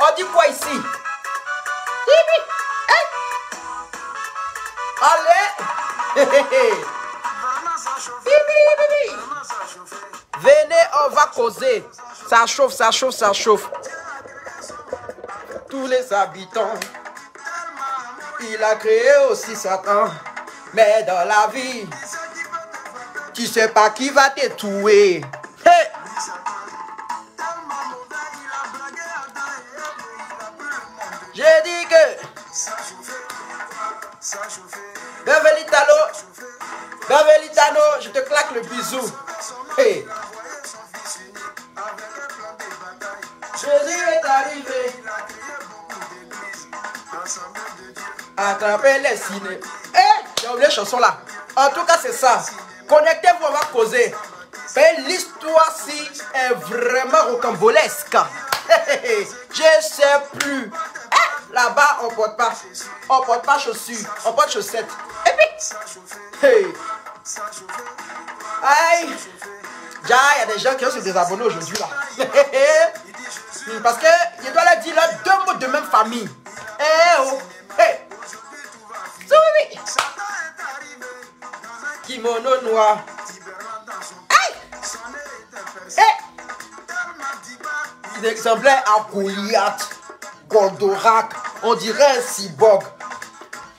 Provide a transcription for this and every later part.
On dit quoi ici? Tibi. Allez. Tibi. Venez, on va causer. Ça chauffe, ça chauffe, ça chauffe. Tous les habitants. Il a créé aussi Satan. Mais dans la vie, tu sais pas qui va te tuer. Hey! J'ai dit que Bevelitano, je te claque le bisou. Hey! Jésus est arrivé. Attraper les ciné. J'ai oublié la chanson là. En tout cas, c'est ça. Connectez-vous, on va causer. L'histoire-ci est vraiment rocambolesque. Je sais plus. Là-bas, on porte pas chaussures, on porte chaussettes. Et puis, aïe, il y a des gens qui ont se désabonner aujourd'hui là. Parce que je dois leur dire là, deux mots de même famille. Oui. Kimono noir. Il ressemblait à Goliath, Goldorak. On dirait un cyborg.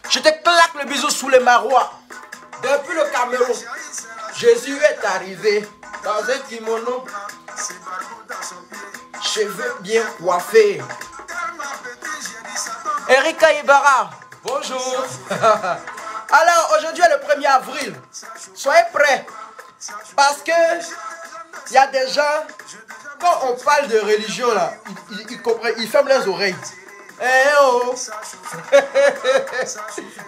Je te claque le bisou sous les marois. Depuis le Cameroun, Jésus est arrivé dans un kimono, cheveux bien coiffés. Erika Ibarra, bonjour. Alors, aujourd'hui est le 1er avril. Soyez prêts. Parce que il y a des gens, quand on parle de religion, là, ils ferment les oreilles. Les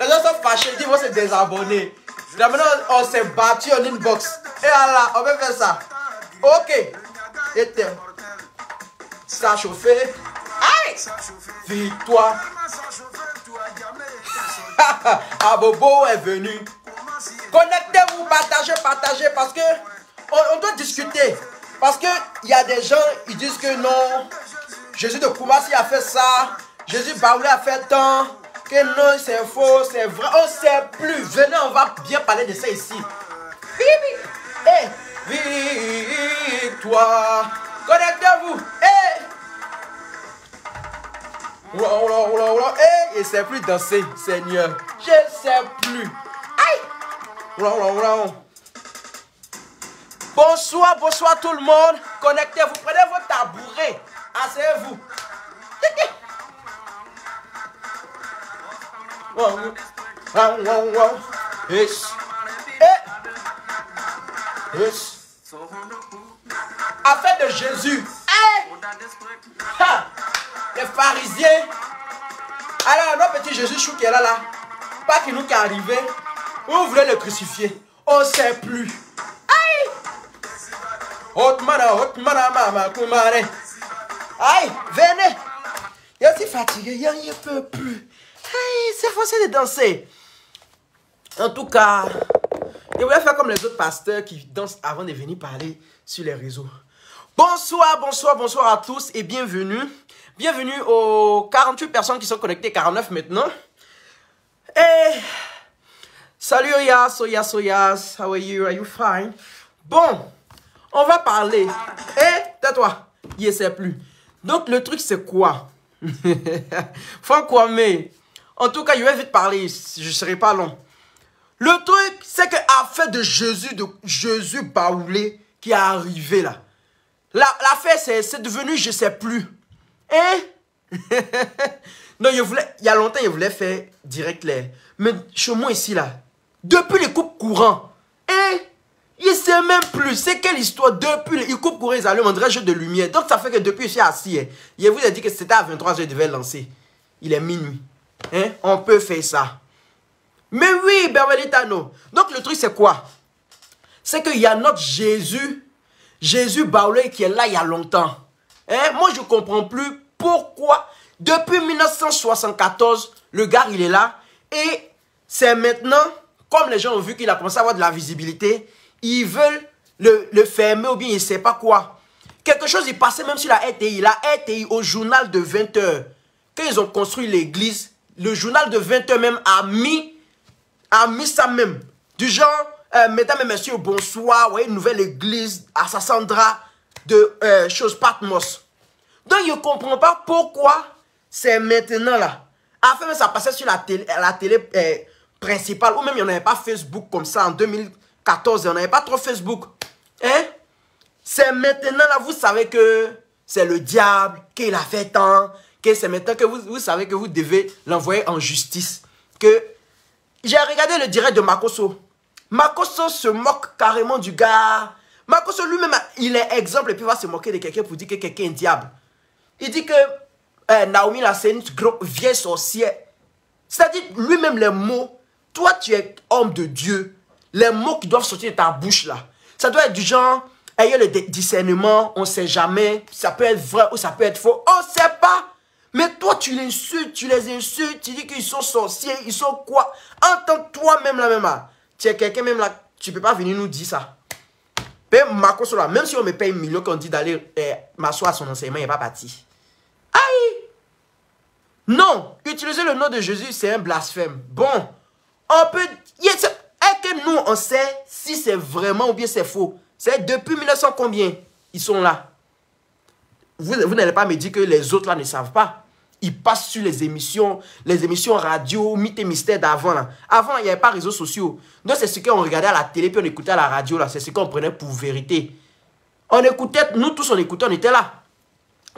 gens sont fâchés, ils vont se désabonner. Là, maintenant, on s'est battu en inbox. Et là, on va faire ça. Ok. Éteins. Ça a chauffé. Aïe! Victoire. Abobo est venu. Connectez-vous, partagez, parce que on doit discuter. Parce que il y a des gens, ils disent que non, Jésus de Koumassi a fait ça, Jésus Baoulé a fait tant, que non, c'est faux, c'est vrai, on ne sait plus. Venez, on va bien parler de ça ici. Victoire. Connectez-vous. Je ne sais plus danser, Seigneur. Je ne sais plus. Aïe. Bonsoir tout le monde. Connectez-vous. Prenez vos tabourets. Asseyez-vous. Affaire de Jésus. Les pharisiens. Alors, notre petit Jésus chou qui est là, pas qui nous qui est arrivé. Vous voulez le crucifier. On ne sait plus. Aïe. Aïe, venez. Je suis fatigué, je ne peux plus. Aïe, c'est facile de danser. En tout cas, je voulais faire comme les autres pasteurs qui dansent avant de venir parler sur les réseaux. Bonsoir à tous et bienvenue. Bienvenue aux 48 personnes qui sont connectées, 49 maintenant. Et salut Yas, how are you fine? Bon, on va parler. Tais-toi, je ne sais plus. Donc le truc c'est quoi? Franck-Kwame, en tout cas je vais vite parler, je ne serai pas long. Le truc c'est que affaire de Jésus Baoulé qui est arrivé là. L'affaire c'est devenu je ne sais plus. Non, il y a longtemps, il voulait faire direct l'air. Mais chez moi ici, là, depuis les coupes courants, il ne sait même plus. C'est quelle histoire? Depuis les coupes courants, ils allument, on dirait jeu de lumière. Donc, ça fait que depuis, je suis assis. Je vous ai dit que c'était à 23h, je devais lancer. Il est minuit. On peut faire ça. Mais oui, Bevelitano. Donc, le truc, c'est quoi? C'est qu'il y a notre Jésus Baoulé, qui est là il y a longtemps. Moi, je ne comprends plus pourquoi, depuis 1974, le gars, il est là. Et c'est maintenant, comme les gens ont vu qu'il a commencé à avoir de la visibilité, ils veulent le fermer ou bien il ne sait pas quoi. Quelque chose, il passait même sur la RTI. La RTI, au journal de 20 h, quand ils ont construit l'église, le journal de 20 h même a mis ça même. Du genre, mesdames et messieurs, bonsoir, vous voyez, une nouvelle église à Sassandra de chose Patmos. Donc, je ne comprends pas pourquoi c'est maintenant là. Enfin, ça passait sur la télé principale, ou même il n'y en avait pas Facebook comme ça en 2014, il n'y en avait pas trop Facebook. Hein? C'est maintenant là, vous savez que c'est le diable, qu'il a fait tant, que c'est maintenant que vous savez que vous devez l'envoyer en justice. Que j'ai regardé le direct de Makosso. Makosso se moque carrément du gars. Makosso lui-même, il est exemple et puis va se moquer de quelqu'un pour dire que quelqu'un est un diable. Il dit que Naomi là, c'est une vieille sorcière. C'est-à-dire, lui-même, les mots, toi tu es homme de Dieu, les mots qui doivent sortir de ta bouche là, ça doit être du genre, ayez le discernement, on ne sait jamais, ça peut être vrai ou ça peut être faux, on ne sait pas. Mais toi, tu les insultes, tu dis qu'ils sont sorciers, ils sont quoi? En tant que toi-même là, tu es quelqu'un même là, tu ne peux pas venir nous dire ça. Même si on me paye 1 million qu'on dit d'aller m'asseoir à son enseignement, il n'est pas parti. Aïe! Non, utiliser le nom de Jésus, c'est un blasphème. Bon, on peut... Est-ce que nous, on sait si c'est vraiment ou bien c'est faux? C'est depuis 1900 combien ils sont là? Vous n'allez pas me dire que les autres là ne savent pas. Ils passent sur les émissions radio, mythes et mystères d'avant. Avant, il n'y avait pas de réseaux sociaux. Donc, c'est ce qu'on regardait à la télé, puis on écoutait à la radio. C'est ce qu'on prenait pour vérité. On écoutait, nous tous on écoutait, on était là.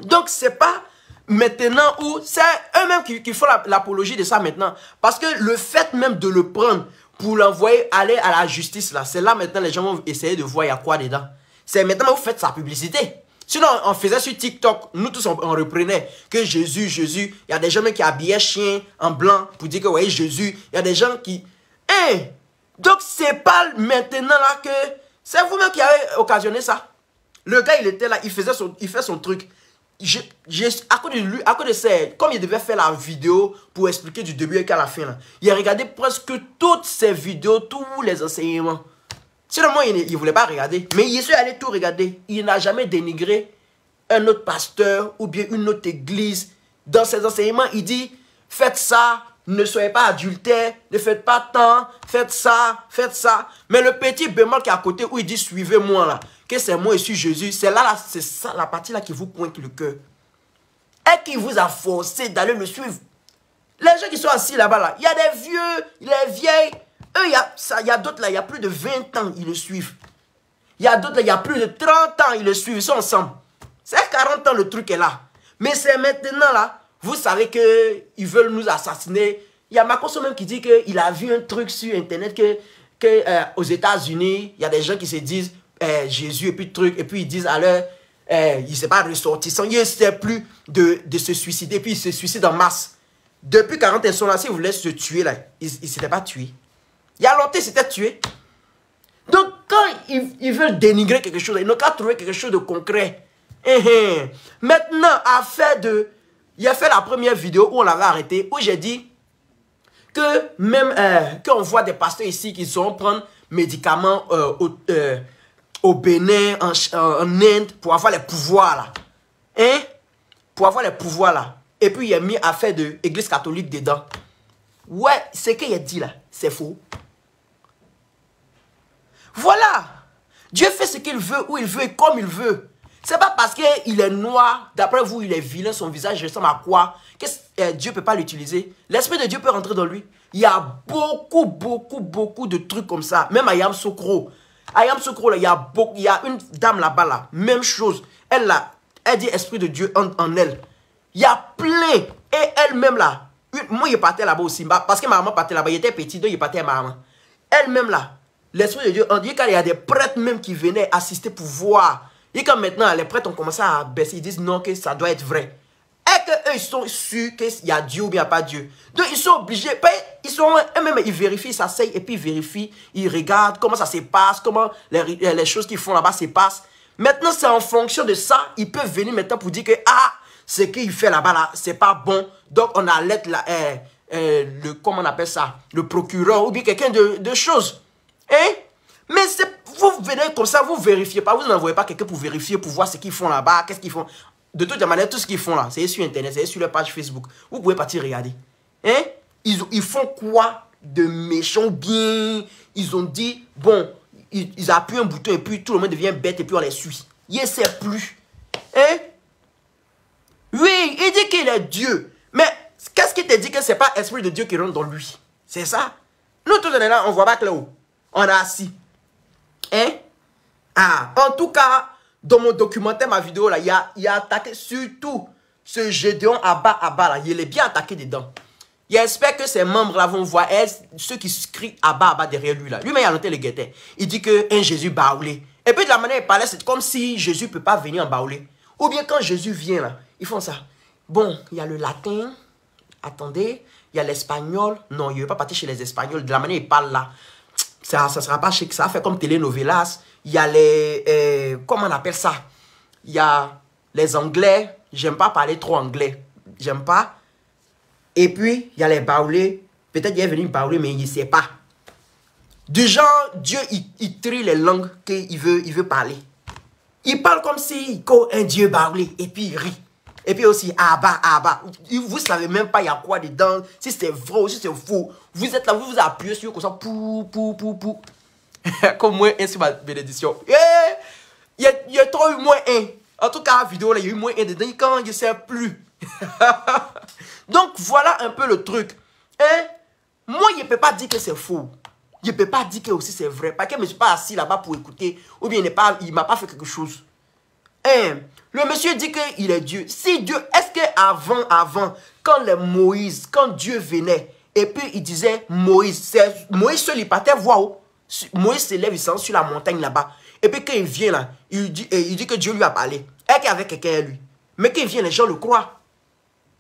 Donc, c'est pas maintenant où c'est eux-mêmes qui font l'apologie de ça maintenant. Parce que le fait même de le prendre pour l'envoyer aller à la justice, là, c'est là maintenant les gens vont essayer de voir il y a quoi dedans. C'est maintenant que vous faites sa publicité. Sinon, on faisait sur TikTok, nous tous on reprenait que Jésus, il y a des gens qui habillaient chien en blanc pour dire que ouais, Jésus, il y a des gens qui... Hein? Donc, c'est pas maintenant là que... C'est vous-même qui avez occasionné ça. Le gars, il était là, il fait son truc. À cause de lui, à cause de ça, comme il devait faire la vidéo pour expliquer du début et qu'à la fin, là, il a regardé presque toutes ces vidéos, tous les enseignements. Sinon, moi, il ne voulait pas regarder. Mais il est allé tout regarder. Il n'a jamais dénigré un autre pasteur ou bien une autre église. Dans ses enseignements, il dit, faites ça, ne soyez pas adultères, ne faites pas tant, faites ça, faites ça. Mais le petit bémol qui est à côté où il dit, suivez-moi là, que c'est moi et suis Jésus, c'est là, c'est ça, la partie là qui vous pointe le cœur. Et qui vous a forcé d'aller le suivre. Les gens qui sont assis là-bas, là, il y a des vieux, les vieilles. Eux, il y a d'autres là, il y a plus de 20 ans, ils le suivent. Il y a d'autres là, il y a plus de 30 ans, ils le suivent, ils sont ensemble. C'est 40 ans, le truc est là. Mais c'est maintenant là, vous savez qu'ils veulent nous assassiner. Il y a Makosso même qui dit qu'il a vu un truc sur Internet aux États-Unis, il y a des gens qui se disent Jésus et puis truc, et puis ils disent à l'heure, il ne s'est pas ressortissant, il ne sait plus de se suicider, puis ils se suicident en masse. Depuis 40 ans, ils sont là, s'ils voulaient se tuer là, ils ne s'étaient pas tués. Il y a longtemps, ils s'étaient tués. Donc, quand ils veulent dénigrer quelque chose, ils n'ont qu'à trouver quelque chose de concret. Maintenant, il a fait la première vidéo où on l'avait arrêté, où j'ai dit que même quand on voit des pasteurs ici qui sont prendre médicaments au Bénin, en Inde, pour avoir les pouvoirs là. Hein? Pour avoir les pouvoirs là. Et puis il a mis affaire de l'église catholique dedans. Ouais, ce qu'il a dit là, c'est faux. Voilà. Dieu fait ce qu'il veut, où il veut et comme il veut. C'est pas parce qu'il est noir, d'après vous, il est vilain, son visage ressemble à quoi, que Dieu ne peut pas l'utiliser. L'Esprit de Dieu peut rentrer dans lui. Il y a beaucoup de trucs comme ça. Même à Yam Sokro. À Yam Sokro, là, il y a une dame là-bas, là, même chose. Elle dit Esprit de Dieu en elle. Il y a plein. Et elle-même là, moi, il partait là-bas aussi. Parce que ma maman partait là-bas, il était petit, donc il partait à ma maman. Elle-même là, l'Esprit de Dieu, on dit qu'il y a des prêtres même qui venaient assister pour voir. Et quand maintenant les prêtres ont commencé à baisser, ils disent non, que ça doit être vrai. Et qu'eux, ils sont sûrs qu'il y a Dieu ou bien il n'y a pas Dieu. Donc ils sont obligés, eux-mêmes, ils vérifient, ils s'asseyent et puis ils vérifient, ils regardent comment ça se passe, comment les choses qu'ils font là-bas se passent. Maintenant, c'est en fonction de ça, ils peuvent venir maintenant pour dire que, ce qu'il fait là-bas, là, c'est pas bon. Donc on alerte comment on appelle ça, le procureur ou bien quelqu'un de choses. Hein? Mais Vous venez comme ça, vous vérifiez pas. Vous n'envoyez pas quelqu'un pour vérifier, pour voir ce qu'ils font là-bas, qu'est-ce qu'ils font. De toute manière, tout ce qu'ils font là, c'est sur Internet, c'est sur leur page Facebook. Vous pouvez partir regarder. Hein? Ils font quoi de méchant bien? Ils ont dit, bon, ils appuient un bouton et puis tout le monde devient bête et puis on les suit. Il ne sait plus. Hein? Oui, il dit qu'il est Dieu. Mais qu'est-ce qui te dit que ce n'est pas l'Esprit de Dieu qui rentre dans lui? C'est ça. Nous tous on est là, on voit pas que là-haut. On est assis. Hein? Ah, en tout cas, dans mon documentaire, ma vidéo, là, il a attaqué surtout ce Gédéon Abba là. Il est bien attaqué dedans. J'espère que ces membres-là vont voir ceux qui crient Abba derrière lui, là. Lui-même, il a noté le guettin. Il dit qu'un Jésus baoulé. Et puis, de la manière il parlait, c'est comme si Jésus ne peut pas venir en baoulé. Ou bien, quand Jésus vient, là, ils font ça. Bon, il y a le latin. Attendez. Il y a l'espagnol. Non, il ne veut pas partir chez les Espagnols. De la manière il parle, là. Ça ne sera pas chic. Ça fait comme telenovelas. Il y a les... comment on appelle ça? Il y a les Anglais. J'aime pas parler trop anglais. J'aime pas. Et puis, il y a les baoulés. Peut-être qu'il est venu baouler, mais il ne sait pas. Du genre, Dieu, il trie les langues qu'il veut parler. Il parle comme si un Dieu baoulé. Et puis, il rit. Et puis aussi, Abba. Vous ne savez même pas il y a quoi dedans. Si c'est vrai ou si c'est faux. Vous êtes là, vous appuyez sur comme ça. Pou. Comme moins 1 sur ma bénédiction. Il y a trop eu moins 1. En tout cas, la vidéo, là, il y a eu moins 1 dedans. Quand je ne sais plus. Donc, voilà un peu le truc. Hein? Moi, je ne peux pas dire que c'est faux. Je ne peux pas dire que aussi c'est vrai. Parce que je ne me suis pas assis là-bas pour écouter. Ou bien il ne m'a pas fait quelque chose. Hein? Le monsieur dit qu'il est Dieu. Si Dieu, est-ce qu'avant, quand Dieu venait, et puis il disait Moïse seul, il partait voir où? Moïse s'élève, il s'en sur la montagne là-bas. Et puis quand il vient là, il dit que Dieu lui a parlé. Et qu'il y avait quelqu'un à lui. Mais quand il vient, les gens le croient.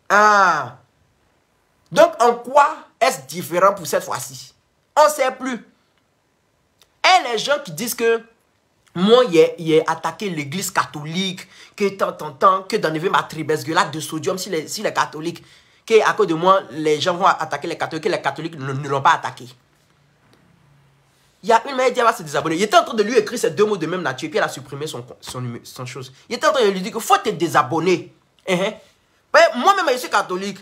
Ah. Donc en quoi est-ce différent pour cette fois-ci? On ne sait plus. Et les gens qui disent que moi, il a attaqué l'église catholique, que d'enlever ma tribesgulate de sodium si les catholiques, qu'à cause de moi, les gens vont attaquer les catholiques, que les catholiques ne l'ont pas attaqué. Il y a une manière de se désabonner. Il était en train de lui écrire ces 2 mots de même nature, et puis elle a supprimé son chose. Il était en train de lui dire qu'il faut te désabonner. Moi-même, je suis catholique.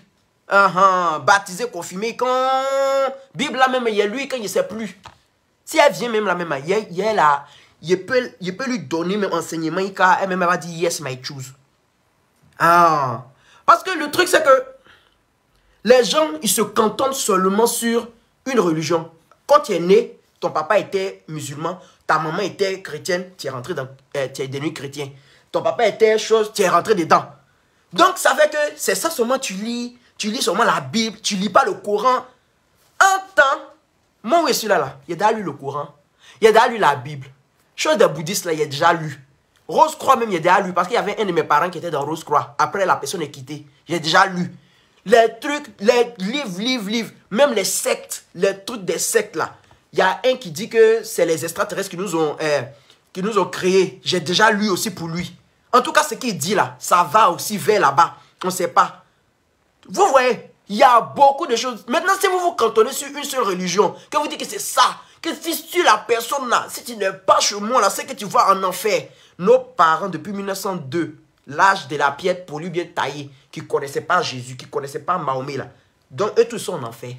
Baptisé, confirmé. Quand Bible là même, il y a lui quand il ne sait plus. Si elle vient même là même, il peut lui donner même enseignement. Elle va dire yes, my choose. Parce que le truc, c'est que les gens, ils se cantonnent seulement sur une religion. Quand tu es né, ton papa était musulman, ta maman était chrétienne, tu es devenu chrétien. Ton papa était chose, tu es rentré dedans. Donc, ça fait que c'est ça seulement tu lis seulement la Bible, tu lis pas le Coran. Un temps, moi, je suis là, il a déjà lu le Coran, il a déjà lu la Bible. Chose des bouddhistes, là, il a déjà lu. Rose-Croix, même, il a déjà lu, parce qu'il y avait un de mes parents qui était dans Rose-Croix. Après, la personne est quittée. J'ai déjà lu. Les trucs, les livres, même les sectes, les trucs des sectes, là. Il y a un qui dit que c'est les extraterrestres qui nous ont créés. J'ai déjà lu aussi pour lui. En tout cas, ce qu'il dit là, ça va aussi vers là-bas. On ne sait pas. Vous voyez, il y a beaucoup de choses. Maintenant, si vous vous cantonnez sur une seule religion, que vous dites que c'est ça, que si tu la personne là, si tu n'es pas chez moi là, c'est que tu vas en enfer. Nos parents, depuis 1902, l'âge de la pierre pour lui bien taillé, qui ne connaissaient pas Jésus, qui ne connaissaient pas Mahomet là. Donc, eux tous sont en enfer.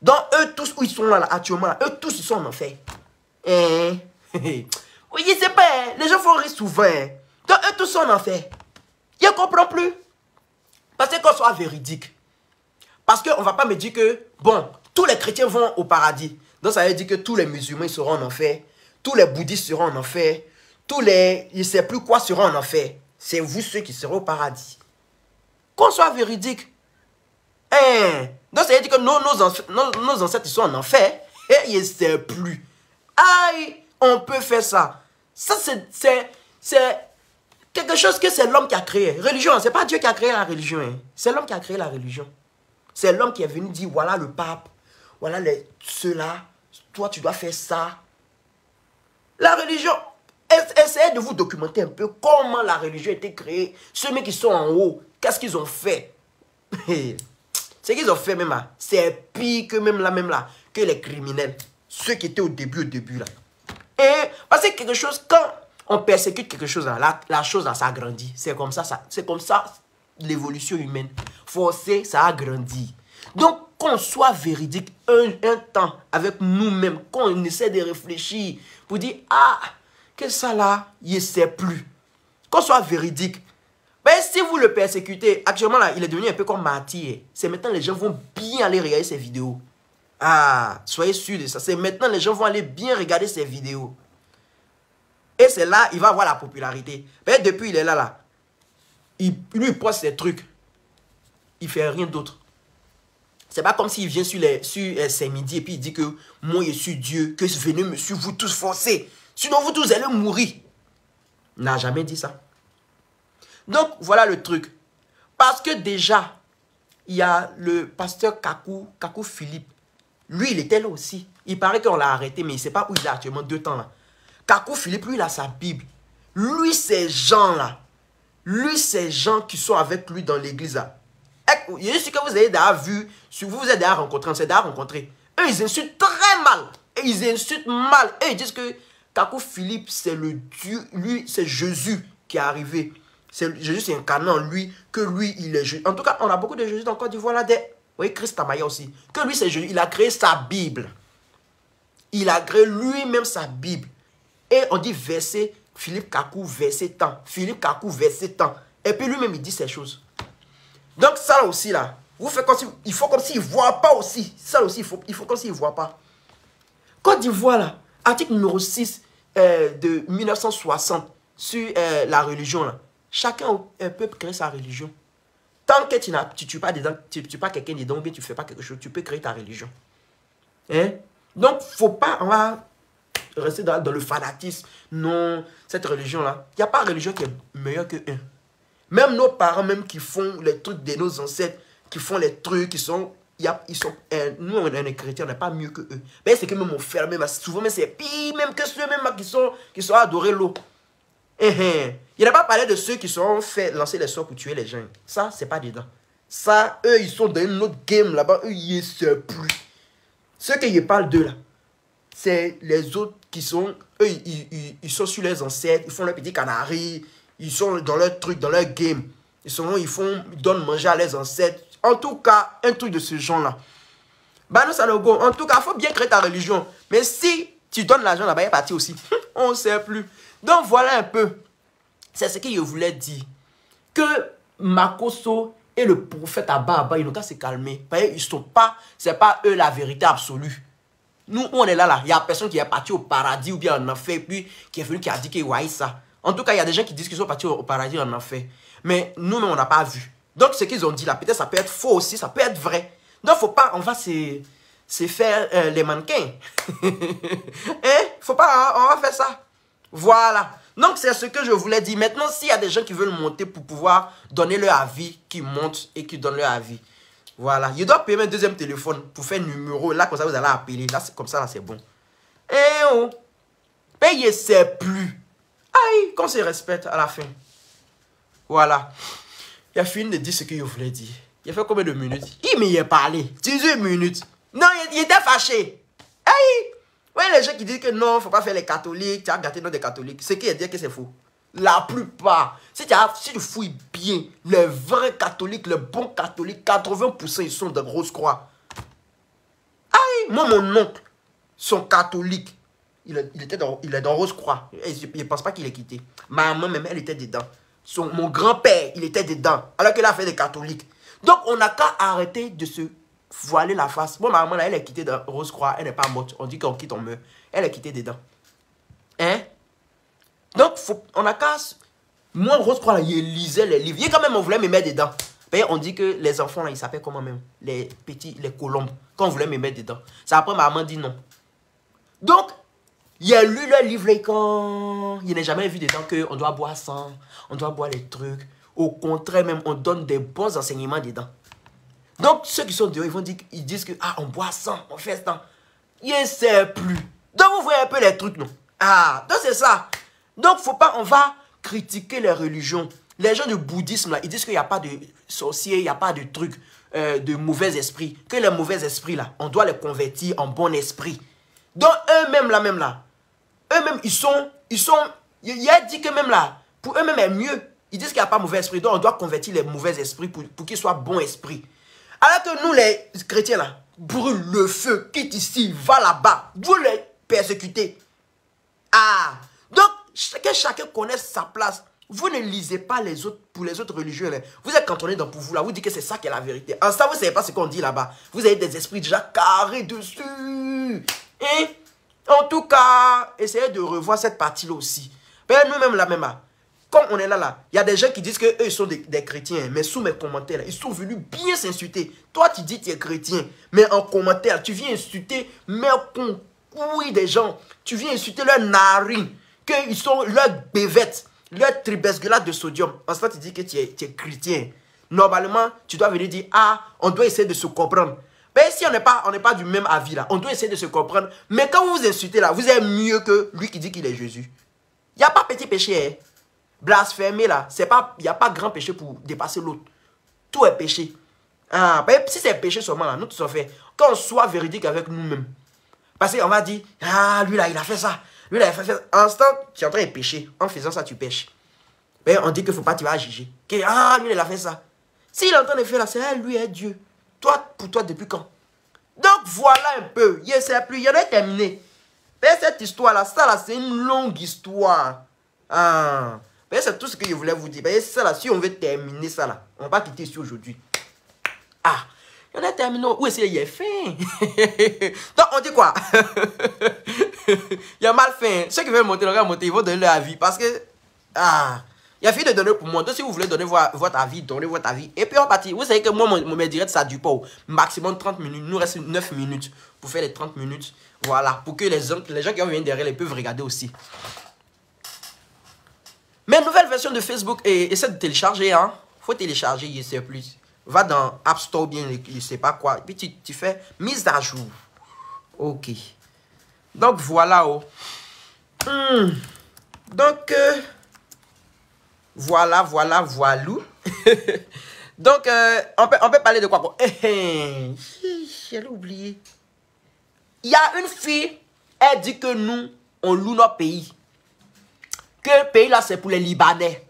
Donc, eux tous où ils sont là, actuellement, là, eux tous ils sont en enfer. Oui, je sais pas, les gens font rire souvent. Donc, eux tous sont en enfer. Je ne comprends plus. Parce qu'on soit véridique. Parce qu'on ne va pas me dire que, bon, tous les chrétiens vont au paradis. Donc, ça veut dire que tous les musulmans ils seront en enfer. Tous les bouddhistes seront en enfer. Tous les, je ne sais plus quoi, seront en enfer. C'est vous ceux qui seront au paradis. Qu'on soit véridique. Donc, ça veut dire que nos ancêtres ils sont en enfer. Et je ne sais plus. Aïe, on peut faire ça. Ça, c'est quelque chose que c'est l'homme qui a créé. Religion, ce n'est pas Dieu qui a créé la religion. C'est l'homme qui a créé la religion. C'est l'homme qui est venu dire, voilà le pape, voilà ceux-là, toi tu dois faire ça. La religion, essayez de vous documenter un peu comment la religion a été créée. Ceux qui sont en haut, qu'est-ce qu'ils ont fait? Ce qu'ils ont fait même là, c'est pire que même là, que les criminels. Ceux qui étaient au début là. Et parce que quelque chose, quand on persécute quelque chose, là, la chose là, ça agrandit. C'est comme ça l'évolution humaine. Forcé, ça agrandit. Donc, qu'on soit véridique un temps avec nous-mêmes, qu'on essaie de réfléchir pour dire, ah, que ça là, il ne sait plus. Qu'on soit véridique. Mais si vous le persécutez, actuellement là, il est devenu un peu comme martyr. C'est maintenant les gens vont bien aller regarder ses vidéos. Ah, soyez sûrs de ça. C'est maintenant les gens vont aller bien regarder ses vidéos. Et c'est là, il va avoir la popularité. Mais depuis, il est là. Lui, il poste ses trucs. Il fait rien d'autre. C'est pas comme s'il vient sur ses midis et puis il dit que moi, je suis Dieu, que venez me suivre, vous tous forcés. Sinon, vous tous allez mourir. Il n'a jamais dit ça. Donc, voilà le truc. Parce que déjà, il y a le pasteur Kakou Philippe. Lui, il était là aussi. Il paraît qu'on l'a arrêté, mais il ne sait pas où il est actuellement 2 temps là. Kakou Philippe, lui, il a sa Bible. Lui, ces gens-là. Lui, ces gens qui sont avec lui dans l'église là. Je suis sûr que vous avez déjà vu, si vous vous êtes déjà rencontrés, on s'est déjà rencontrés. Eux, ils insultent très mal. Et ils insultent mal. Et ils disent que Kakou Philippe, c'est le Dieu. Lui, c'est Jésus qui est arrivé. Jésus s'est incarné en lui, que lui, il est Jésus. En tout cas, on a beaucoup de Jésus dans Côte d'Ivoire là. Oui, Christ Tamaya aussi. Que lui, c'est Jésus. Il a créé sa Bible. Il a créé lui-même sa Bible. Et on dit verset, Philippe Kakou, verset tant. Philippe Kakou, verset tant. Et puis lui-même, il dit ces choses. Donc ça aussi là, vous faites comme si, il faut comme s'il ne voit pas aussi. Ça aussi, il faut comme s'il ne voit pas. Côte d'Ivoire là, article numéro 6 de 1960 sur la religion là. Chacun peut créer sa religion. Tant que tu ne tues pas dedans, tu tues pas quelqu'un dedans, ou bien tu ne fais pas quelque chose, tu peux créer ta religion. Hein? Donc, faut pas, on va rester dans le fanatisme. Non, cette religion-là, il n'y a pas de religion qui est meilleure que un. Même nos parents, même qui font les trucs de nos ancêtres, qui font les trucs, nous, on est chrétiens, on n'est pas mieux que eux. Mais c'est que même on ferme, souvent, mais c'est pire, même que ceux même qui sont adorés l'eau. Il n'a pas parlé de ceux qui sont fait lancer les sorts pour tuer les gens. Ça, c'est pas dedans. Ça, eux, ils sont dans une autre game là-bas. Eux, ils ne savent plus. Ceux qui parlent d'eux là, c'est les autres qui sont, eux, ils sont sur les ancêtres, ils font leurs petits canaris, ils sont dans leur truc, dans leur game. Ils donnent manger à leurs ancêtres. En tout cas, un truc de ce genre-là. Bano Sanogo, en tout cas, il faut bien créer ta religion. Mais si tu donnes l'argent là-bas, il est parti aussi. On ne sait plus. Donc voilà un peu. C'est ce que je voulais dire. Que Makosso et le prophète Abba, ils n'ont qu'à se calmer. Ils sont pas, c'est pas eux la vérité absolue. Nous, on est là. Il n'y a personne qui est parti au paradis ou bien en enfer, puis qui est venu qui a dit qu'il y a ça. En tout cas, il y a des gens qui disent qu'ils sont partis au paradis en enfer. Mais nous, on n'a pas vu. Donc, ce qu'ils ont dit là, peut-être ça peut être faux aussi, ça peut être vrai. Donc, faut pas, on va se faire les mannequins. Faut pas, on va faire ça. Voilà. Donc, c'est ce que je voulais dire. Maintenant, s'il y a des gens qui veulent monter pour pouvoir donner leur avis, qui montent et qui donnent leur avis. Voilà. Il doit payer un deuxième téléphone pour faire numéro. Là, comme ça, vous allez appeler. Là, c'est comme ça, là, c'est bon. Payez, c'est plus. Aïe, qu'on se respecte à la fin. Voilà. Il a fini de dire ce qu'il voulait dire. Il a fait combien de minutes? Il m'y est parlé. 18 minutes. Non, il était fâché. Aïe. Ouais, les gens qui disent que non, il ne faut pas faire les catholiques, tu as gâté notre des catholiques. Ce qui est dire que c'est faux. La plupart, si tu fouilles bien, les vrais catholiques, les bons catholiques, 80% ils sont de Rose-Croix. Aïe, moi, mon oncle, son catholique, il est dans Rose-Croix. Je ne pense pas qu'il ait quitté. Ma maman, même, elle était dedans. Mon grand-père, il était dedans. Alors qu'il a fait des catholiques. Donc, on n'a qu'à arrêter de se voiler la face. Moi, ma maman, là, elle est quittée dans Rose-Croix. Elle n'est pas morte. On dit qu'on quitte, on meurt. Elle est quittée dedans. Hein? Donc, on n'a qu'à... Moi, Rose-Croix, là, il lisait les livres. Il quand même, on voulait me mettre dedans. On dit que les enfants, là, ils s'appellent comment même? Les petits, les colombes. Quand on voulait me mettre dedans. C'est après, ma maman dit non. Donc, il a lu le livre là, quand il n'a jamais vu dedans qu'on doit boire sang, on doit boire les trucs. Au contraire, même, on donne des bons enseignements dedans. Donc, ceux qui sont dehors, ils disent que, on boit sang, on fait ça. Il ne sait plus. Donc, vous voyez un peu les trucs, non? Donc c'est ça. Donc, faut pas, on va critiquer les religions. Les gens du bouddhisme, là, ils disent qu'il n'y a pas de sorciers, il n'y a pas de trucs, de mauvais esprits. Que les mauvais esprits, là, on doit les convertir en bon esprit. Donc eux-mêmes là, eux-mêmes il a dit que même là, pour eux-mêmes est mieux. Ils disent qu'il n'y a pas mauvais esprit, donc on doit convertir les mauvais esprits pour qu'ils soient bons esprits. Alors que nous les chrétiens là, brûle le feu, quitte ici, va là-bas, vous les persécutez. Ah, donc que chacun connaisse sa place. Vous ne lisez pas les autres pour les autres religieux. Là. Vous êtes cantonné dans pour vous là. Vous dites que c'est ça qui est la vérité. En ça, vous ne savez pas ce qu'on dit là-bas. Vous avez des esprits déjà carrés dessus. Et en tout cas, essayez de revoir cette partie-là aussi. Nous-mêmes là même là, comme on est là, il y a des gens qui disent qu'eux ils sont des chrétiens. Mais sous mes commentaires, là, ils sont venus bien s'insulter. Toi, tu dis que tu es chrétien. Mais en commentaire, tu viens insulter, mais oui, des gens. Tu viens insulter leurs narines. Qu'ils sont leurs bêvettes. Leur tribesgulate de sodium. En ce moment, tu dis que tu es chrétien. Normalement, tu dois venir dire, ah, on doit essayer de se comprendre. Mais si on n'est pas du même avis là, on doit essayer de se comprendre. Mais quand vous vous insultez là, vous êtes mieux que lui qui dit qu'il est Jésus. Il n'y a pas petit péché. Hein. Blasphémer là, il n'y a pas grand péché pour dépasser l'autre. Tout est péché. Ah, si c'est péché seulement là, nous tous on fait. Qu'on soit véridique avec nous-mêmes. Parce qu'on va dire, ah, lui là, il a fait ça. Lui, là, en instant, tu es en train de pécher. En faisant ça, tu pêches. Mais on dit qu'il ne faut pas, tu vas juger. Que, ah, lui, il a fait ça. S'il est en train de faire là, c'est lui, est Dieu. Toi, pour toi, depuis quand? Donc, voilà un peu. Il ne sait plus. Il en a terminé. Mais cette histoire-là, ça, là, c'est une longue histoire. Ah. Mais c'est tout ce que je voulais vous dire. Mais ça, là, si on veut terminer ça, là, on ne va pas quitter ici aujourd'hui. Ah. On a terminé. Oui, c'est il est fin. Donc, on dit quoi? Il a mal fait. Ceux qui veulent monter, ils vont donner leur avis. Parce que, ah, il a fini de donner pour moi. Donc, si vous voulez donner votre avis, donnez votre avis. Et puis, on partit. Vous savez que moi, mon direct, ça ne dure pas. Maximum 30 minutes. Il nous reste 9 minutes pour faire les 30 minutes. Voilà. Pour que les gens qui viennent derrière, ils peuvent regarder aussi. Mais nouvelle version de Facebook, essaie de télécharger. Hein. Faut télécharger, il sait plus. Va dans App Store, bien, je ne sais pas quoi. Puis tu fais mise à jour. Ok. Donc, voilà. Oh. Donc, voilà. Donc, on peut parler de quoi? J'ai oublié. Il y a une fille, elle dit que nous, on loue notre pays. Que le pays là, c'est pour les Libanais.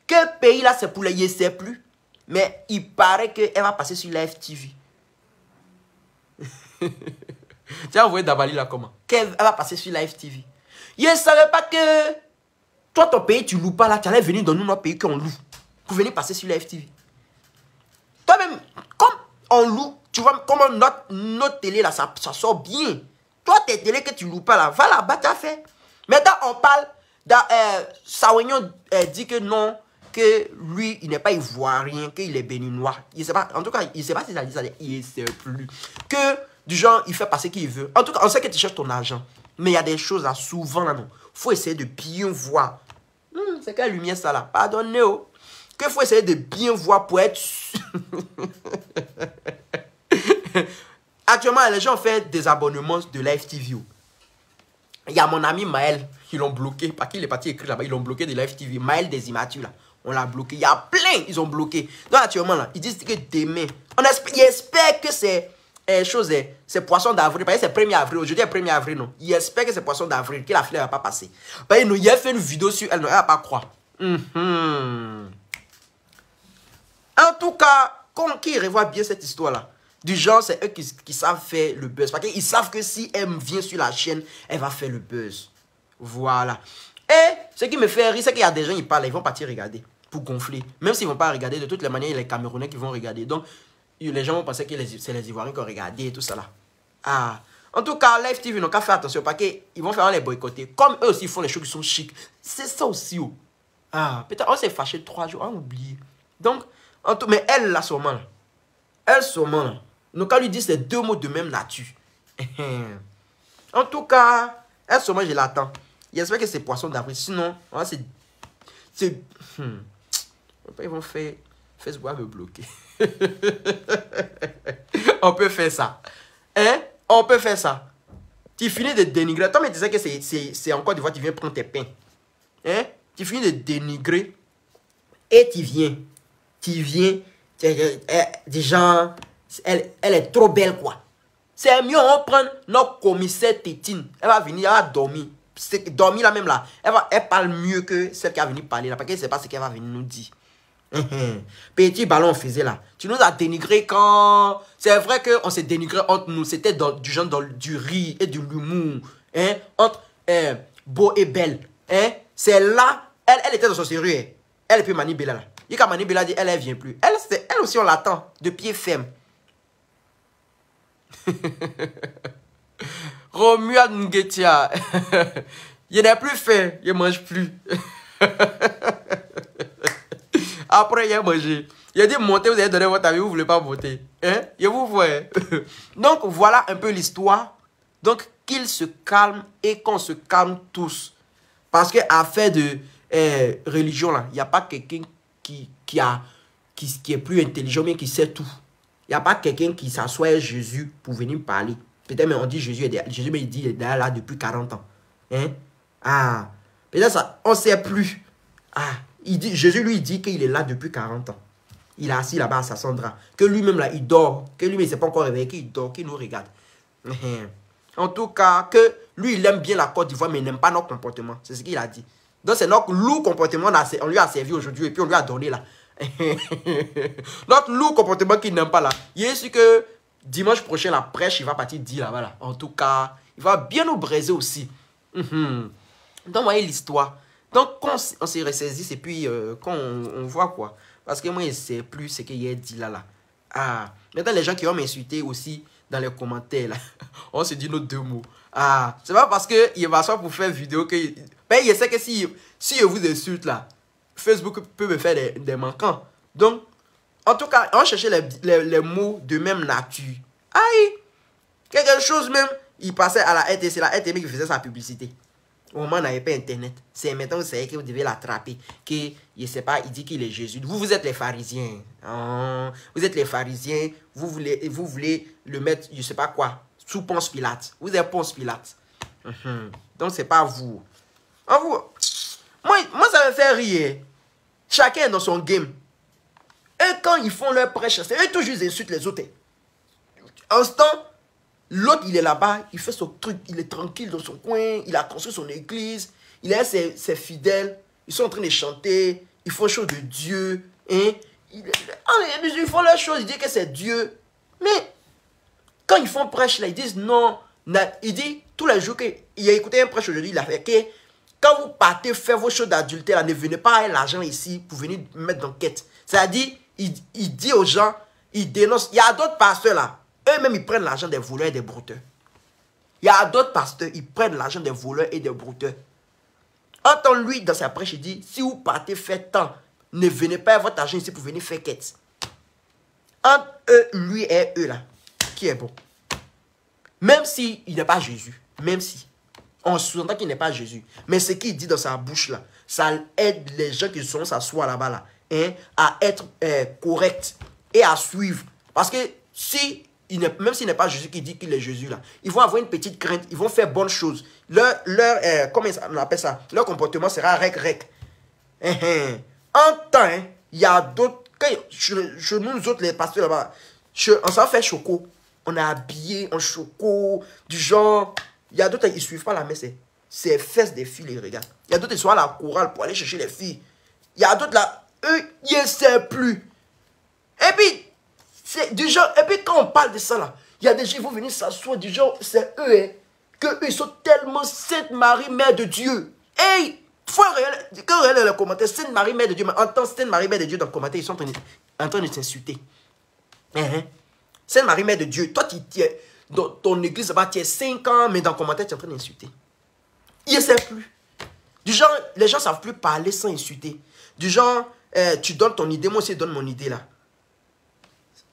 Que le pays là, c'est pour les Yesseplu. Mais il paraît qu'elle va passer sur la FTV. Tu as envoyé Dabali là comment? Qu'elle va passer sur la FTV. Je ne savais pas que toi, ton pays, tu ne loues pas là. Tu allais venir dans notre pays qu'on loue. Pour venir passer sur la FTV. Toi-même, comme on loue, tu vois, comme notre télé là, ça sort bien. Toi, tes télé que tu ne loues pas là, va là-bas, tu as fait. Maintenant, on parle. Sawignon dit que non. Que lui, il n'est pas ivoirien, qu'il est béninois. Il ne sait pas, en tout cas, il ne sait pas si ça dit ça, il ne sait plus. Que, du genre, il fait passer qu'il veut. En tout cas, on sait que tu cherches ton argent. Mais il y a des choses là, souvent là, non. Il faut essayer de bien voir. C'est quelle lumière ça là? Pardonnez, oh. Que faut essayer de bien voir pour être... Actuellement, les gens ont fait des abonnements de Live TV. Il y a mon ami Maël, ils l'ont bloqué. Parce qu'il est parti écrire là-bas, ils l'ont bloqué de Live TV. Maël des immatures là. On l'a bloqué. Il y a plein, ils ont bloqué. Donc actuellement, là, ils disent que demain, ils espèrent que c'est c'est poisson d'avril. Parce que c'est 1er avril. Aujourd'hui est 1er avril, non. Ils espèrent que c'est poisson d'avril, que la fleur ne va pas passer. Parce que nous, il a fait une vidéo sur elle, elle ne va pas croire. En tout cas, qui revoit bien cette histoire-là, du genre, c'est eux qui savent faire le buzz. Parce qu'ils savent que si elle vient sur la chaîne, elle va faire le buzz. Voilà. Et ce qui me fait rire, c'est qu'il y a des gens, ils parlent, ils vont partir regarder. Pour gonfler. Même s'ils ne vont pas regarder, de toutes les manières, il y a les Camerounais qui vont regarder. Donc, les gens vont penser que c'est les Ivoiriens qui ont regardé et tout ça là. Ah. En tout cas, Live TV n'ont qu'à faire attention parce qu'ils vont faire les boycotter. Comme eux aussi font les choses qui sont chics. C'est ça aussi. Oh. Ah, peut-être on s'est fâché 3 jours, on a oublié. Donc, mais elle là, sûrement là. Elle sûrement là. Donc, quand lui dit c'est 2 mots de même nature. En tout cas, elle sûrement je l'attends. J'espère que c'est poisson d'avril. Sinon, c'est... Ils vont faire... Facebook va me bloquer. On peut faire ça. Hein? On peut faire ça. Tu finis de dénigrer. Toi, mais tu sais que c'est encore des fois, tu viens prendre tes pains. Hein? Tu finis de dénigrer. Et tu viens. Des gens... Elle est trop belle, quoi. C'est mieux, on prend notre commissaire Tétine. Elle va venir, elle va dormir. Dormir là même là. Elle parle mieux que celle qui a venu parler là. Parce qu'elle ne sait pas ce qu'elle va venir nous dire. Petit ballon on faisait là. Tu nous as dénigré quand... C'est vrai qu'on s'est dénigré entre nous. C'était du genre du rire et de l'humour. Hein? Entre beau et belle. Hein? C'est là. Elle était dans son sérieux. Elle peut Mani Bella là. Et quand Mani Bella dit elle vient plus. Elle aussi on l'attend. De pied ferme. Romuald Nguetia. Il n'est plus fait. Il ne mange plus. Après, il a mangé. Il a dit montez, vous avez donné votre avis, vous ne voulez pas voter. Hein? Et vous voyez. Donc, voilà un peu l'histoire. Donc, qu'il se calme et qu'on se calme tous. Parce qu'à faire de religion, là, il n'y a pas quelqu'un qui est plus intelligent, mais qui sait tout. Il n'y a pas quelqu'un qui s'assoit à Jésus pour venir parler. Peut-être, mais on dit Jésus, mais il dit il est là depuis 40 ans. Hein? Ah, peut-être ça, on ne sait plus. Ah, Jésus lui dit qu'il est là depuis 40 ans. Il est assis là-bas à Sassandra. Que lui-même là, il dort. Que lui-même, il ne s'est pas encore réveillé, qu'il dort, qu'il nous regarde. En tout cas, que lui, il aime bien la Côte d'Ivoire, mais il n'aime pas notre comportement. C'est ce qu'il a dit. Donc, c'est notre lourd comportement, on lui a servi aujourd'hui et puis on lui a donné là. Notre lourd comportement qu'il n'aime pas là. Il est sûr que dimanche prochain, la prêche, il va partir dire là-bas là. En tout cas, il va bien nous braiser aussi. Donc, voyez l'histoire. Donc, quand on s'est ressaisi, et puis quand on voit quoi. Parce que moi, je ne sais plus ce qu'il a dit là. Ah, maintenant, les gens qui vont m'insulter aussi dans les commentaires là. On se dit nos deux mots. Ah, c'est pas parce qu'il va s'asseoir pour faire vidéo que... Ben, il sait que si je vous insulte là, Facebook peut me faire des manquants. Donc, en tout cas, on cherchait les mots de même nature. Aïe! Quelque chose même, il passait à la RT, c'est la RTM qui faisait sa publicité. Au moment où on n'avait pas Internet. C'est maintenant vous savez que vous devez l'attraper. Que, je ne sais pas, il dit qu'il est Jésus. Vous êtes les pharisiens. Oh, vous êtes les pharisiens. Vous voulez le mettre, je ne sais pas quoi, sous Ponce Pilate. Vous êtes Ponce Pilate. Donc, ce n'est pas vous. En vous. Moi, ça me fait rire. Chacun est dans son game. Et quand ils font leur prêche, c'est eux toujours ils insultent les autres. Instant, l'autre il est là-bas, il fait son truc, il est tranquille dans son coin, il a construit son église, il a ses fidèles, ils sont en train de chanter, ils font chose de Dieu. Hein? Ils font leur chose, ils disent que c'est Dieu. Mais quand ils font prêche là, ils disent non. Il dit tous les jours qu'il a écouté un prêche aujourd'hui, il a fait que quand vous partez faire vos choses d'adultère, ne venez pas avec l'argent ici pour venir mettre dans quête. C'est-à-dire, il dit aux gens, il dénonce. Il y a d'autres pasteurs là, eux-mêmes ils prennent l'argent des voleurs et des brouteurs. Il y a d'autres pasteurs, ils prennent l'argent des voleurs et des brouteurs. Entend lui dans sa prêche, il dit, si vous partez faire tant, ne venez pas avec votre argent ici pour venir faire quête. Entre eux, lui et eux là, qui est bon? Même s'il n'est pas Jésus, même si. On sous-entend qu'il n'est pas Jésus. Mais ce qu'il dit dans sa bouche là, ça aide les gens qui sont s'asseoir là-bas là, hein, à être corrects et à suivre. Parce que si, même s'il n'est pas Jésus qui dit qu'il est Jésus là, ils vont avoir une petite crainte, ils vont faire bonnes choses. Comment on appelle ça? Leur comportement sera rec. En temps, il y a d'autres, chez nous autres les pasteurs là-bas, on s'en fait choco. On est habillé en choco, du genre... Il y a d'autres qui ne suivent pas la messe. C'est fesses des filles, les regards. Il y a d'autres qui sont à la chorale pour aller chercher les filles. Il y a d'autres là, eux, ils ne savent plus. Et puis, c'est du genre, et puis quand on parle de ça là, il y a des gens qui vont venir s'asseoir du genre, c'est eux, hein, que eux, ils sont tellement Sainte Marie, Mère de Dieu. Hey, quand on regarde les commentaires, Sainte Marie, Mère de Dieu, mais entend Sainte Marie, Mère de Dieu dans le commentaire, ils sont en train de s'insulter. Sainte Marie, Mère de Dieu, toi, tu es dans ton église, tu as 5 ans, mais dans le commentaire, tu es en train d'insulter. Ils ne savent plus. Du genre, les gens ne savent plus parler sans insulter. Du genre, tu donnes ton idée, moi aussi, je donne mon idée là.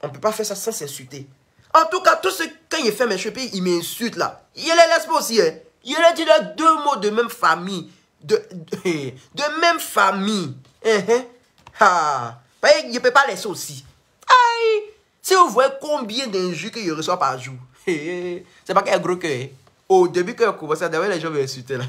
On ne peut pas faire ça sans s'insulter. En tout cas, tous ceux, quand il fait mes cheveux, il m'insulte là. Il les laisse pas aussi. Hein. Il a dit là 2 mots de même famille. De même famille. Ah. Il ne peut pas laisser aussi. Aïe. Si vous voyez combien d'injures qu'il reçoit par jour, c'est pas qu'il y a un gros cœur. Au début, quand il a commencé, les gens m'insultent là.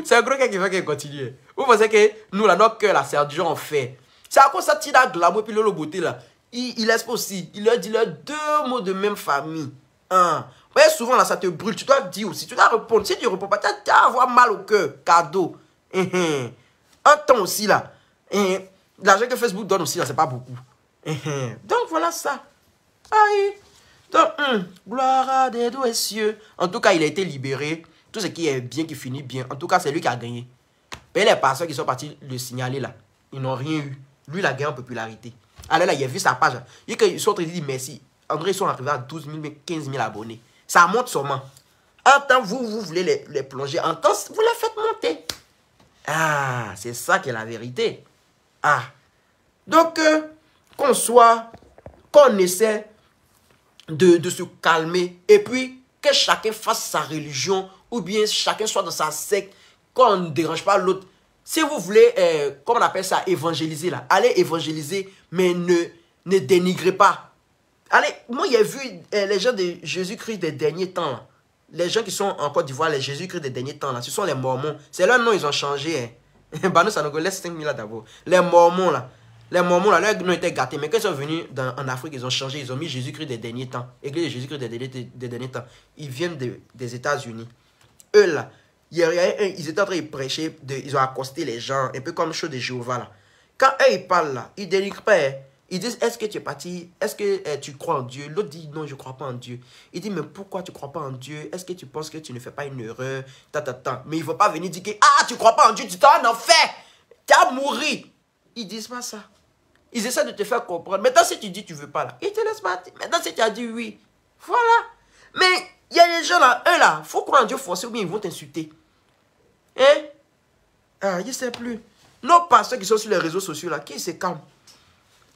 C'est un gros cœur qui fait qu'il continue. Vous pensez que nous, là, notre cœur là, c'est du genre on fait. C'est à cause de ça, Tina Glamour, puis le beauté là. Il laisse pas aussi. Il leur dit là 2 mots de même famille. Hein. Ouais, souvent là, ça te brûle. Tu dois dire aussi. Tu dois répondre. Si tu ne réponds pas, tu vas avoir mal au cœur. Cadeau. Un temps aussi là. L'argent que Facebook donne aussi là, c'est pas beaucoup. Donc voilà ça. Aïe. Donc, gloire à des doux cieux. En tout cas, il a été libéré. Tout ce qui est bien, qui finit bien. En tout cas, c'est lui qui a gagné. Mais les pasteurs qui sont partis le signaler là, ils n'ont rien eu. Lui, il a gagné en popularité. Alors là, il a vu sa page. Ils sont en train de dire merci. André, ils sont arrivés à 12 000, 15 000 abonnés. Ça monte seulement. En temps, vous voulez les plonger. En temps, vous les faites monter. Ah, c'est ça qui est la vérité. Ah. Donc, qu'on essaie de se calmer. Et puis, que chacun fasse sa religion. Ou bien chacun soit dans sa secte. Qu'on ne dérange pas l'autre. Si vous voulez, comment on appelle ça, évangéliser là. Allez évangéliser, mais ne dénigrez pas. Allez, moi j'ai vu les gens de Jésus-Christ des derniers temps là. Les gens qui sont en Côte d'Ivoire, les Jésus-Christ des derniers temps là, ce sont les Mormons. C'est leur nom, ils ont changé. Bah nous, ça nous laisse 5 000 là d'abord. Les Mormons là, leur nom était gâté. Mais quand ils sont venus en Afrique, ils ont changé. Ils ont mis Jésus-Christ des derniers temps. Église de Jésus-Christ des derniers temps. Ils viennent des États-Unis. Eux là, ils étaient en train de prêcher, ils ont accosté les gens, un peu comme Show de Jéhovah là. Quand eux ils parlent là, ils ne dénigrent pas. Ils disent, est-ce que tu es parti, est-ce que tu crois en Dieu? L'autre dit, non, je ne crois pas en Dieu. Il dit, mais pourquoi tu ne crois pas en Dieu? Est-ce que tu penses que tu ne fais pas une erreur? Mais il ne faut pas venir dire que, ah, tu ne crois pas en Dieu, tu t'en en enfer, tu as mouru. Ils ne disent pas ça. Ils essaient de te faire comprendre. Maintenant, si tu dis tu ne veux pas là, ils te laissent partir. Maintenant, si tu as dit oui, voilà. Mais il y a des gens là, eux là, il faut croire en Dieu forcé ou bien ils vont t'insulter. Hein? Ah, je ne sais plus. Nos pasteurs qui sont sur les réseaux sociaux là, qui se calment?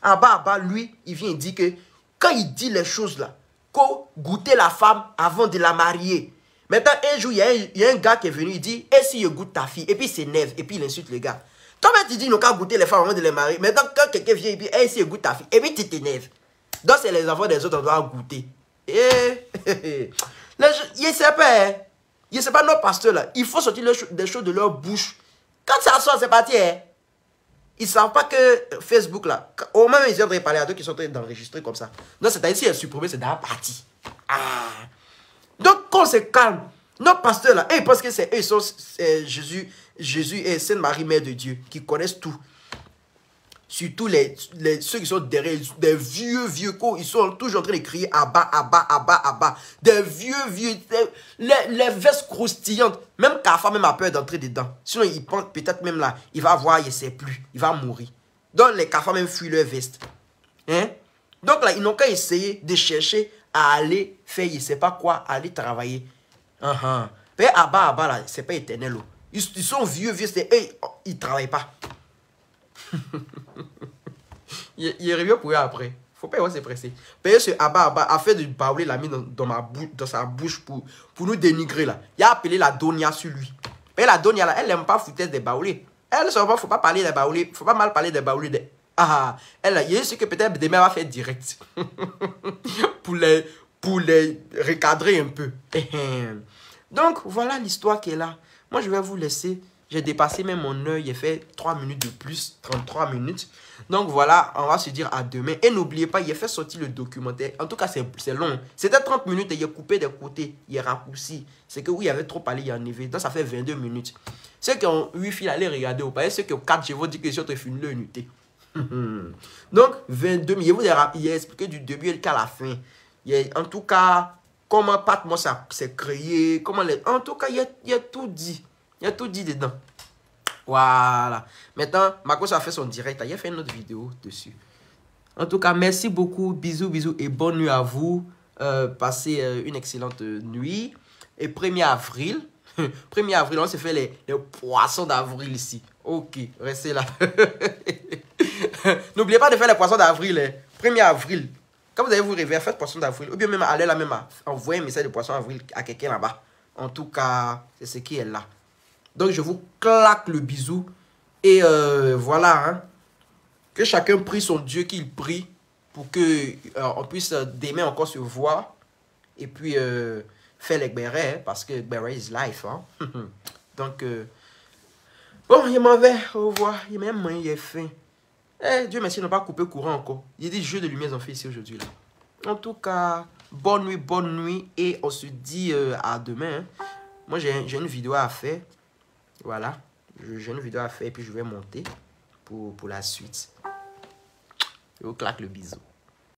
Abba, lui, il vient dire que quand il dit les choses là, qu'on goûter la femme avant de la marier. Maintenant, un jour, il y a un gars qui est venu, il dit, et si je goûte ta fille? Et puis il s'énerve, et puis il insulte le gars. Toi-même, tu dis, non, qu'à goûter les femmes avant de les marier. Maintenant, quand quelqu'un vient, il dit, et si je goûte ta fille? Et puis tu t'énerves. Donc, c'est les enfants des autres, on doit goûter. Je ne sais pas, je ne sais pas, nos pasteurs là, il faut sortir des choses de leur bouche. Quand ça sort, c'est parti, hein. Ils ne savent pas que Facebook, là, au moment où ils sont en train de parler à deux qui sont en train d'enregistrer comme ça. Donc, c'est-à-dire, si elle est supprimée, c'est dans la partie. Ah. Donc, quand on se calme, nos pasteurs, là, ils pensent que c'est eux, ils sont Jésus et Sainte Marie, Mère de Dieu, qui connaissent tout. Surtout ceux qui sont derrière, des vieux cons, ils sont toujours en train de crier Abba, Abba, Abba, Abba. Des vieux, les vestes croustillantes. Même Kafa même a peur d'entrer dedans. Sinon, il pense peut-être même là, il va voir, il ne sait plus, il va mourir. Donc, les Kafa même fuient leur veste. Hein? Donc là, ils n'ont qu'à essayer de chercher à aller faire, je ne sais pas quoi, aller travailler. Mais Abba, là, c'est pas éternel. Ils sont vieux, ils ne travaillent pas. il revient pour eux après. Faut pas se presser. Payer ce Abba a fait du baoulé, l'a mis dans sa bouche pour nous dénigrer là. Il a appelé la Donia sur lui. Mais la Donia là, elle n'aime pas foutre des baoulés. Elle ne faut pas parler des baoulés. Faut pas mal parler des baoulés. Elle, il y a ce que peut-être demain va faire direct. pour les recadrer un peu. Donc voilà l'histoire qui est là. Moi je vais vous laisser. J'ai dépassé même mon heure, j'ai fait 3 minutes de plus, 33 minutes. Donc voilà, on va se dire à demain. Et n'oubliez pas, il a fait sortir le documentaire. En tout cas, c'est long. C'était 30 minutes et il a coupé des côtés, il a raccourci. C'est que oui, il avait trop parlé, il a enlevé. Donc ça fait 22 minutes. Ceux qui ont Wi-Fi, allez regarder au palais. Ceux qui ont 4G vont dire que c'est autre film le unité. Donc 22 minutes, il a expliqué du début jusqu'à la fin. En tout cas, comment Patmos s'est créé. En tout cas, il a tout dit. Il a tout dit dedans. Voilà. Maintenant, Marcos a fait son direct. Il a fait une autre vidéo dessus. En tout cas, merci beaucoup. Bisous, bisous et bonne nuit à vous. Passez une excellente nuit. Et 1er avril. 1er avril, on s'est fait les poissons d'avril ici. Ok, restez là. N'oubliez pas de faire les poissons d'avril. 1er avril. Quand vous allez vous réveiller, faites poisson d'avril. Ou bien même allez là même envoyer un message de poisson d'avril à quelqu'un là-bas. En tout cas, c'est ce qui est là. Donc, je vous claque le bisou. Et voilà. Hein. Que chacun prie son Dieu qu'il prie. Pour que on puisse demain encore se voir. Et puis, faire les bérets. Parce que bérets is life. Hein. Donc, bon, il m'en va. Au revoir. Il m'a même il est fin. Dieu merci, ils n'ont pas coupé courant encore. Il y a des jeux de lumière ont fait ici aujourd'hui. En tout cas... bonne nuit. Et on se dit à demain. Hein. Moi, j'ai une vidéo à faire. Voilà. J'ai une vidéo à faire et puis je vais monter pour la suite. Je vous claque le bisou.